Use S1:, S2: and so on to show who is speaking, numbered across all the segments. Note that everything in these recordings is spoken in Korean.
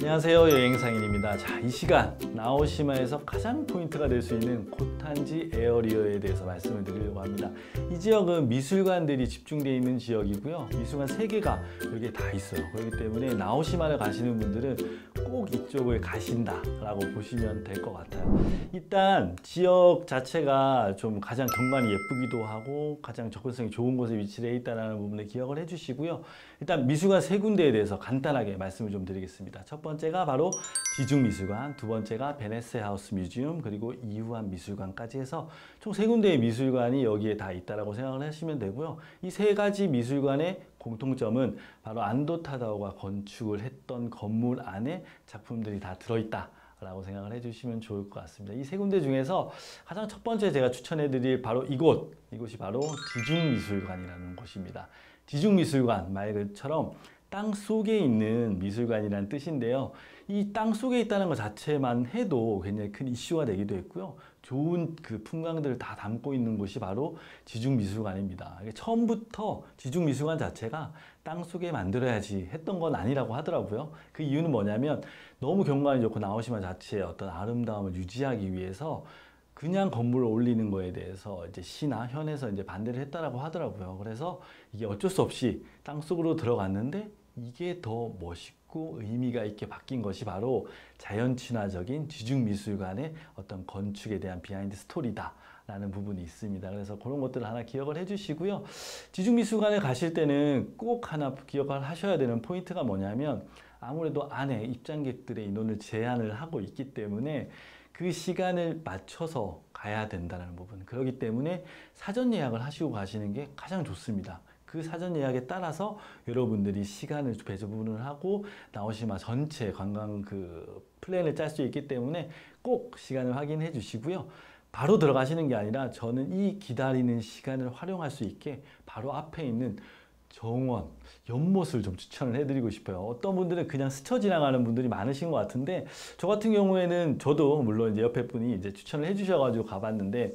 S1: 안녕하세요, 여행상인입니다. 자, 이 시간 나오시마에서 가장 포인트가 될 수 있는 고탄지 에어리어에 대해서 말씀을 드리려고 합니다. 이 지역은 미술관들이 집중되어 있는 지역이고요. 미술관 3개가 여기에 다 있어요. 그렇기 때문에 나오시마를 가시는 분들은 꼭 이쪽을 가신다라고 보시면 될 것 같아요. 일단 지역 자체가 좀 가장 경관이 예쁘기도 하고 가장 접근성이 좋은 곳에 위치해 있다는 부분을 기억을 해주시고요. 일단 미술관 3군데에 대해서 간단하게 말씀을 좀 드리겠습니다. 첫 번째가 바로 지중미술관, 두 번째가 베네세 하우스 뮤지엄, 그리고 이후한 미술관까지 해서 총 3군데의 미술관이 여기에 다 있다고 생각을 하시면 되고요. 이 3가지 미술관의 공통점은 바로 안도 타다오가 건축을 했던 건물 안에 작품들이 다 들어있다 라고 생각을 해주시면 좋을 것 같습니다. 이 3군데 중에서 가장 첫 번째 제가 추천해드릴 바로 이곳이 바로 지중미술관이라는 곳입니다. 지중미술관 말 그처럼 땅 속에 있는 미술관이라는 뜻인데요. 이 땅 속에 있다는 것 자체만 해도 굉장히 큰 이슈가 되기도 했고요. 좋은 그 풍광들을 다 담고 있는 곳이 바로 지중미술관입니다. 처음부터 지중미술관 자체가 땅 속에 만들어야지 했던 건 아니라고 하더라고요. 그 이유는 뭐냐면 너무 경관이 좋고 나오시마 자체의 어떤 아름다움을 유지하기 위해서 그냥 건물을 올리는 거에 대해서 이제 시나 현에서 이제 반대를 했다라고 하더라고요. 그래서 이게 어쩔 수 없이 땅속으로 들어갔는데 이게 더 멋있고 의미가 있게 바뀐 것이 바로 자연 친화적인 지중미술관의 어떤 건축에 대한 비하인드 스토리다 라는 부분이 있습니다. 그래서 그런 것들을 하나 기억을 해주시고요. 지중미술관에 가실 때는 꼭 하나 기억을 하셔야 되는 포인트가 뭐냐면 아무래도 안에 입장객들의 인원을 제한을 하고 있기 때문에 그 시간을 맞춰서 가야 된다는 부분. 그렇기 때문에 사전 예약을 하시고 가시는 게 가장 좋습니다. 그 사전 예약에 따라서 여러분들이 시간을 배분을 하고 나오시마 전체 관광 그 플랜을 짤 수 있기 때문에 꼭 시간을 확인해 주시고요. 바로 들어가시는 게 아니라 저는 이 기다리는 시간을 활용할 수 있게 바로 앞에 있는 정원, 연못을 좀 추천을 해드리고 싶어요. 어떤 분들은 그냥 스쳐 지나가는 분들이 많으신 것 같은데 저 같은 경우에는 저도 물론 이제 옆에 분이 이제 추천을 해주셔가지고 가봤는데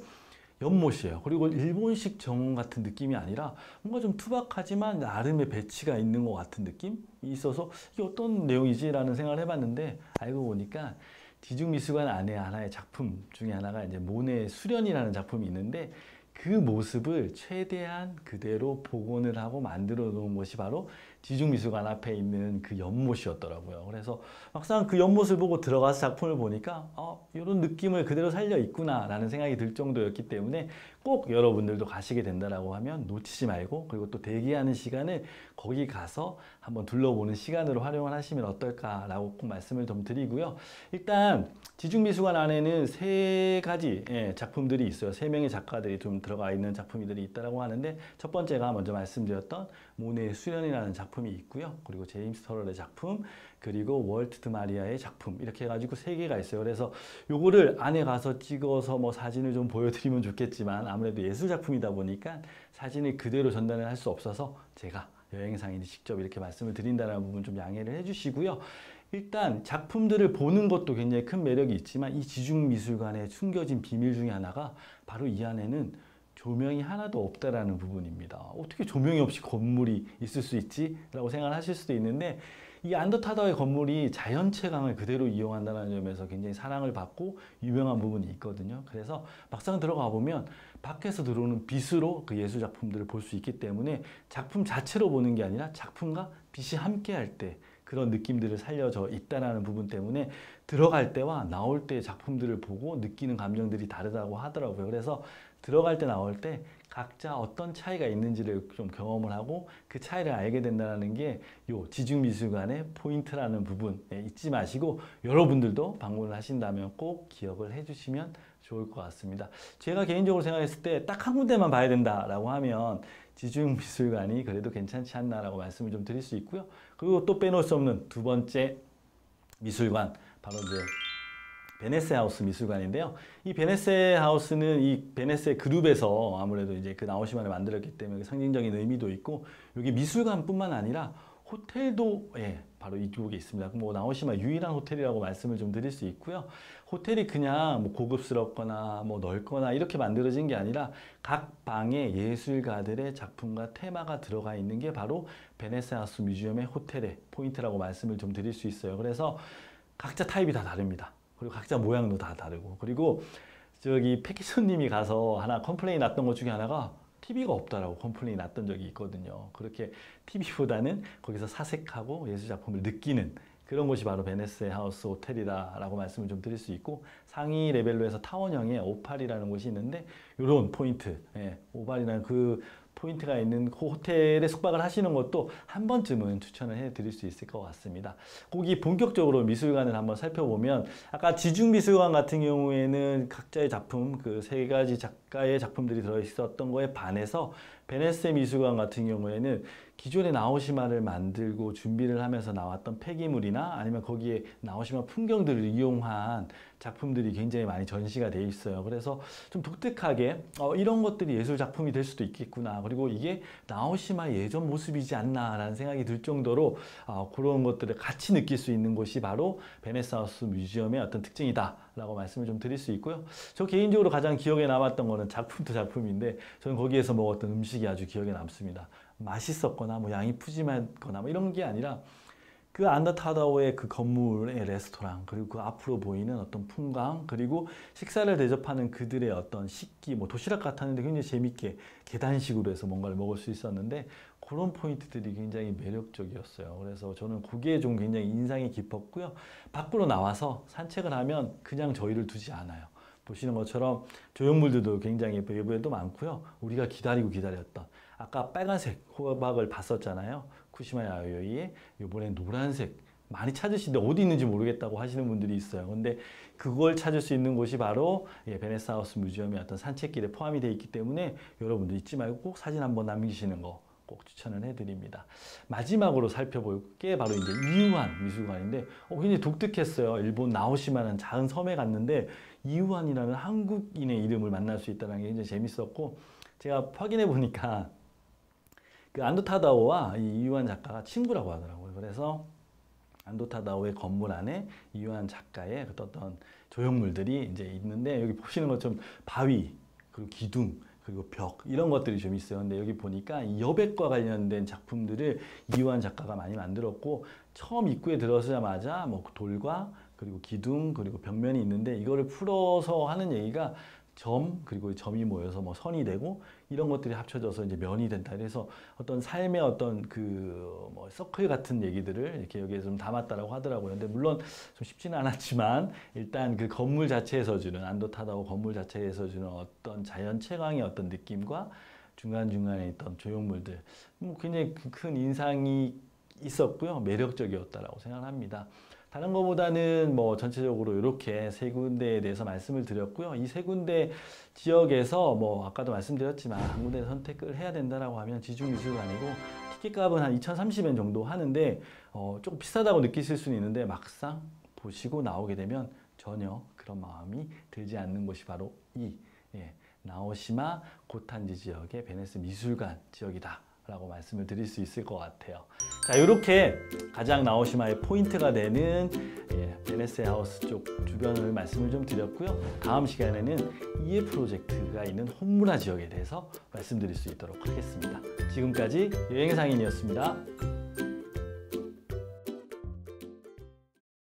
S1: 연못이에요. 그리고 일본식 정원 같은 느낌이 아니라 뭔가 좀 투박하지만 나름의 배치가 있는 것 같은 느낌이 있어서 이게 어떤 내용이지? 라는 생각을 해봤는데 알고 보니까 지중미술관 안에 하나의 작품 중에 하나가 이제 모네의 수련이라는 작품이 있는데 그 모습을 최대한 그대로 복원을 하고 만들어 놓은 것이 바로 지중미술관 앞에 있는 그 연못이었더라고요. 그래서 막상 그 연못을 보고 들어가서 작품을 보니까 이런 느낌을 그대로 살려 있구나 라는 생각이 들 정도였기 때문에 꼭 여러분들도 가시게 된다라고 하면 놓치지 말고 그리고 또 대기하는 시간을 거기 가서 한번 둘러보는 시간으로 활용을 하시면 어떨까라고 꼭 말씀을 좀 드리고요. 일단 지중미술관 안에는 3가지 작품들이 있어요. 3명의 작가들이 좀 들어가 있는 작품들이 있다고 하는데 첫 번째가 먼저 말씀드렸던 모네의 수련이라는 작품이 있고요. 그리고 제임스 터럴의 작품, 그리고 월트 드 마리아의 작품 이렇게 해가지고 3개가 있어요. 그래서 요거를 안에 가서 찍어서 뭐 사진을 좀 보여드리면 좋겠지만 아무래도 예술 작품이다 보니까 사진을 그대로 전달을 할 수 없어서 제가 여행상인이 직접 이렇게 말씀을 드린다는 부분 좀 양해를 해주시고요. 일단 작품들을 보는 것도 굉장히 큰 매력이 있지만 이 지중미술관에 숨겨진 비밀 중에 하나가 바로 이 안에는 조명이 하나도 없다라는 부분입니다. 어떻게 조명이 없이 건물이 있을 수 있지? 라고 생각하실 수도 있는데 이 안도타다의 건물이 자연채광을 그대로 이용한다는 점에서 굉장히 사랑을 받고 유명한 부분이 있거든요. 그래서 막상 들어가 보면 밖에서 들어오는 빛으로 그 예술 작품들을 볼 수 있기 때문에 작품 자체로 보는 게 아니라 작품과 빛이 함께 할 때 그런 느낌들을 살려져 있다는 부분 때문에 들어갈 때와 나올 때 작품들을 보고 느끼는 감정들이 다르다고 하더라고요. 그래서 들어갈 때 나올 때 각자 어떤 차이가 있는지를 좀 경험을 하고 그 차이를 알게 된다는 게 요 지중미술관의 포인트라는 부분 잊지 마시고 여러분들도 방문을 하신다면 꼭 기억을 해주시면 좋을 것 같습니다. 제가 개인적으로 생각했을 때 딱 한 군데만 봐야 된다라고 하면 지중미술관이 그래도 괜찮지 않나라고 말씀을 좀 드릴 수 있고요. 그리고 또 빼놓을 수 없는 두 번째 미술관 바로 이제 베네세 하우스 미술관인데요. 이 베네세 하우스는 이 베네세 그룹에서 아무래도 이제 그 나오시마를 만들었기 때문에 상징적인 의미도 있고 여기 미술관뿐만 아니라 호텔도 바로 이쪽에 있습니다. 뭐 나오시마 유일한 호텔이라고 말씀을 좀 드릴 수 있고요. 호텔이 그냥 뭐 고급스럽거나 뭐 넓거나 이렇게 만들어진 게 아니라 각 방에 예술가들의 작품과 테마가 들어가 있는 게 바로 베네스 하우스 뮤지엄의 호텔의 포인트라고 말씀을 좀 드릴 수 있어요. 그래서 각자 타입이 다 다릅니다. 그리고 각자 모양도 다 다르고, 그리고 저기 패키지 손님이 가서 하나 컴플레인 났던 것 중에 하나가 TV가 없다라고 컴플레인 났던 적이 있거든요. 그렇게 TV보다는 거기서 사색하고 예술 작품을 느끼는 그런 곳이 바로 베네스 하우스 호텔이다라고 말씀을 좀 드릴 수 있고, 상위 레벨로 해서 타원형의 오팔이라는 곳이 있는데 이런 포인트, 오팔이라는 그 포인트가 있는 그 호텔에 숙박을 하시는 것도 한 번쯤은 추천을 해드릴 수 있을 것 같습니다. 거기 본격적으로 미술관을 한번 살펴보면, 아까 지중미술관 같은 경우에는 각자의 작품, 그 세 가지 작가의 작품들이 들어있었던 거에 반해서 베네스 미술관 같은 경우에는 기존에 나오시마를 만들고 준비를 하면서 나왔던 폐기물이나 아니면 거기에 나오시마 풍경들을 이용한 작품들이 굉장히 많이 전시가 돼 있어요. 그래서 좀 독특하게 이런 것들이 예술 작품이 될 수도 있겠구나, 그리고 이게 나오시마 예전 모습이지 않나라는 생각이 들 정도로 그런 것들을 같이 느낄 수 있는 곳이 바로 베네스 하우스 뮤지엄의 어떤 특징이다 라고 말씀을 좀 드릴 수 있고요. 저 개인적으로 가장 기억에 남았던 거는 작품도 작품인데, 저는 거기에서 먹었던 음식이 아주 기억에 남습니다. 맛있었거나 뭐 양이 푸짐했거나 뭐 이런 게 아니라 그 안더타다워의 그 건물의 레스토랑, 그리고 그 앞으로 보이는 어떤 풍광, 그리고 식사를 대접하는 그들의 어떤 식기, 뭐 도시락 같았는데 굉장히 재밌게 계단식으로 해서 뭔가를 먹을 수 있었는데, 그런 포인트들이 굉장히 매력적이었어요. 그래서 저는 그게 좀 굉장히 인상이 깊었고요. 밖으로 나와서 산책을 하면 그냥 저희를 두지 않아요. 보시는 것처럼 조형물들도 굉장히 외부에도 많고요. 우리가 기다렸던 아까 빨간색 호박을 봤었잖아요. 쿠시마 야요이에 이번엔 노란색 많이 찾으시는데 어디 있는지 모르겠다고 하시는 분들이 있어요. 근데 그걸 찾을 수 있는 곳이 바로 베네스 하우스 뮤지엄의 어떤 산책길에 포함이 되어 있기 때문에 여러분들 잊지 말고 꼭 사진 한번 남기시는 거 꼭 추천을 해드립니다. 마지막으로 살펴볼 게 바로 이제 이유한 미술관인데 굉장히 독특했어요. 일본 나오시마라는 작은 섬에 갔는데 이유한이라는 한국인의 이름을 만날 수 있다는 게 굉장히 재밌었고, 제가 확인해 보니까 그 안도 타다오와 이 이유한 작가가 친구라고 하더라고요. 그래서 안도 타다오의 건물 안에 이유한 작가의 어떤 조형물들이 이제 있는데, 여기 보시는 것처럼 바위, 그리고 기둥, 그리고 벽 이런 것들이 좀 있어요. 근데 여기 보니까 이 여백과 관련된 작품들을 이유한 작가가 많이 만들었고, 처음 입구에 들어서자마자 뭐 돌과 그리고 기둥 그리고 벽면이 있는데, 이거를 풀어서 하는 얘기가 점, 그리고 점이 모여서 뭐 선이 되고 이런 것들이 합쳐져서 이제 면이 된다. 그래서 어떤 삶의 어떤 그 뭐 서클 같은 얘기들을 이렇게 여기에 좀 담았다라고 하더라고요. 근데 물론 좀 쉽지는 않았지만, 일단 그 건물 자체에서 주는 안도 타다오 건물 자체에서 주는 어떤 자연 채광의 어떤 느낌과 중간중간에 있던 조형물들, 굉장히 큰 인상이 있었고요. 매력적이었다라고 생각합니다. 다른 것보다는 뭐 전체적으로 이렇게 세 군데에 대해서 말씀을 드렸고요. 이 세 군데 지역에서 뭐 아까도 말씀드렸지만 한 군데 선택을 해야 된다라고 하면 지중미술관이고, 티켓값은 한 2,030엔 정도 하는데 조금 비싸다고 느끼실 수는 있는데, 막상 보시고 나오게 되면 전혀 그런 마음이 들지 않는 곳이 바로 이 나오시마 고탄지 지역의 베네스 미술관 지역이다 라고 말씀을 드릴 수 있을 것 같아요. 자, 이렇게 가장 나오시마의 포인트가 되는 베네스 하우스 쪽 주변을 말씀을 좀 드렸고요. 다음 시간에는 이해 프로젝트가 있는 혼무라 지역에 대해서 말씀드릴 수 있도록 하겠습니다. 지금까지 여행상인이었습니다.